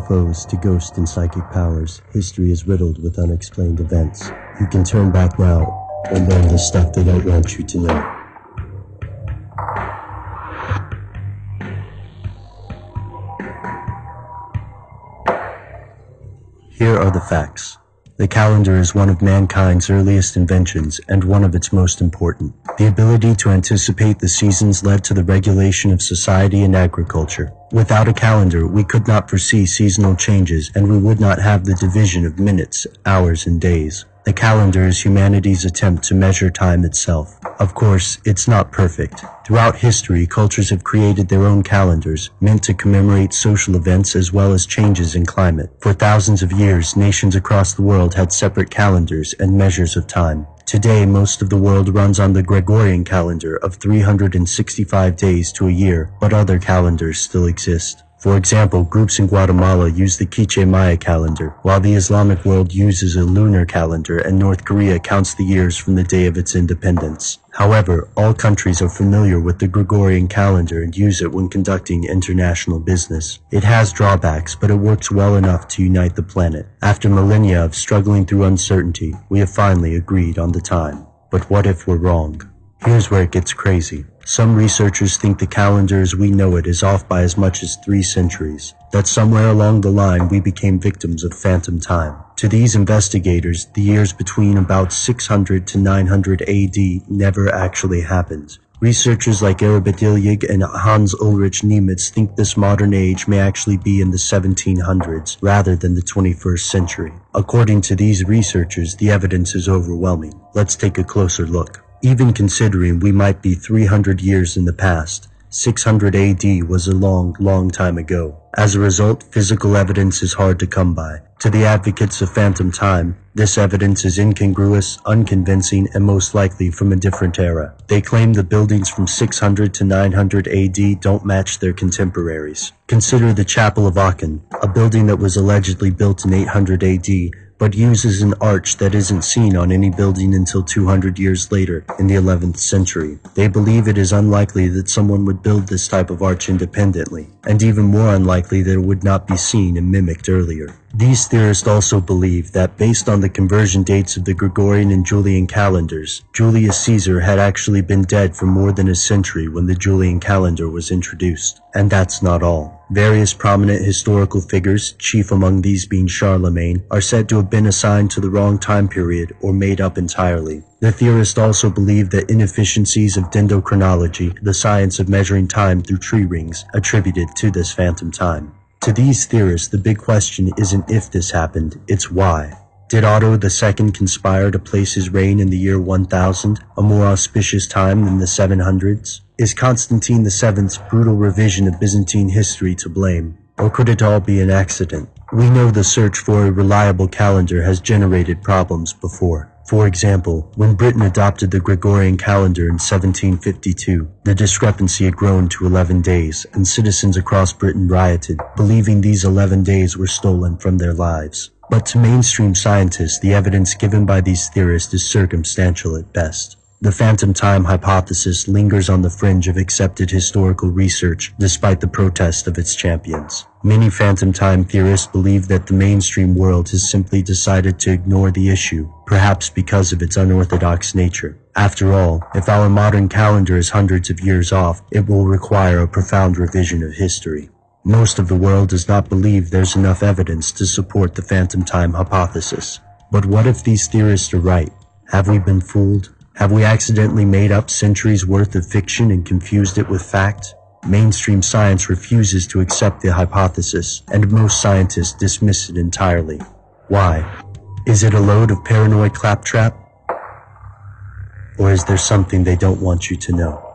UFOs to ghost and psychic powers, history is riddled with unexplained events. You can turn back now and learn the stuff they don't want you to know. Here are the facts. The calendar is one of mankind's earliest inventions and one of its most important. The ability to anticipate the seasons led to the regulation of society and agriculture. Without a calendar, we could not foresee seasonal changes, and we would not have the division of minutes, hours, and days. The calendar is humanity's attempt to measure time itself. Of course, it's not perfect. Throughout history, cultures have created their own calendars, meant to commemorate social events as well as changes in climate. For thousands of years, nations across the world had separate calendars and measures of time. Today, most of the world runs on the Gregorian calendar of 365 days to a year, but other calendars still exist. For example, groups in Guatemala use the Quiche Maya calendar, while the Islamic world uses a lunar calendar and North Korea counts the years from the day of its independence. However, all countries are familiar with the Gregorian calendar and use it when conducting international business. It has drawbacks, but it works well enough to unite the planet. After millennia of struggling through uncertainty, we have finally agreed on the time. But what if we're wrong? Here's where it gets crazy. Some researchers think the calendar as we know it is off by as much as 3 centuries. That somewhere along the line we became victims of phantom time. To these investigators, the years between about 600 to 900 AD never actually happened. Researchers like Arabadillig and Hans Ulrich Niemitz think this modern age may actually be in the 1700s rather than the 21st century. According to these researchers, the evidence is overwhelming. Let's take a closer look. Even considering we might be 300 years in the past, 600 AD was a long time ago. As a result, physical evidence is hard to come by. To the advocates of phantom time, this evidence is incongruous, unconvincing, and most likely from a different era. They claim the buildings from 600 to 900 AD don't match their contemporaries. Consider the Chapel of Aachen, a building that was allegedly built in 800 AD, but uses an arch that isn't seen on any building until 200 years later, in the 11th century. They believe it is unlikely that someone would build this type of arch independently, and even more unlikely that it would not be seen and mimicked earlier. These theorists also believe that based on the conversion dates of the Gregorian and Julian calendars, Julius Caesar had actually been dead for more than a century when the Julian calendar was introduced. And that's not all. Various prominent historical figures, chief among these being Charlemagne, are said to have been assigned to the wrong time period or made up entirely. The theorists also believe that inefficiencies of dendrochronology, the science of measuring time through tree rings, attributed to this phantom time. To these theorists, the big question isn't if this happened, it's why. Did Otto II conspire to place his reign in the year 1000, a more auspicious time than the 700s? Is Constantine VII's brutal revision of Byzantine history to blame? Or could it all be an accident? We know the search for a reliable calendar has generated problems before. For example, when Britain adopted the Gregorian calendar in 1752, the discrepancy had grown to 11 days, and citizens across Britain rioted, believing these 11 days were stolen from their lives. But to mainstream scientists, the evidence given by these theorists is circumstantial at best. The phantom time hypothesis lingers on the fringe of accepted historical research despite the protest of its champions. Many phantom time theorists believe that the mainstream world has simply decided to ignore the issue, perhaps because of its unorthodox nature. After all, if our modern calendar is hundreds of years off, it will require a profound revision of history. Most of the world does not believe there's enough evidence to support the phantom time hypothesis. But what if these theorists are right? Have we been fooled? Have we accidentally made up centuries worth of fiction and confused it with fact? Mainstream science refuses to accept the hypothesis, and most scientists dismiss it entirely. Why? Is it a load of paranoid claptrap? Or is there something they don't want you to know?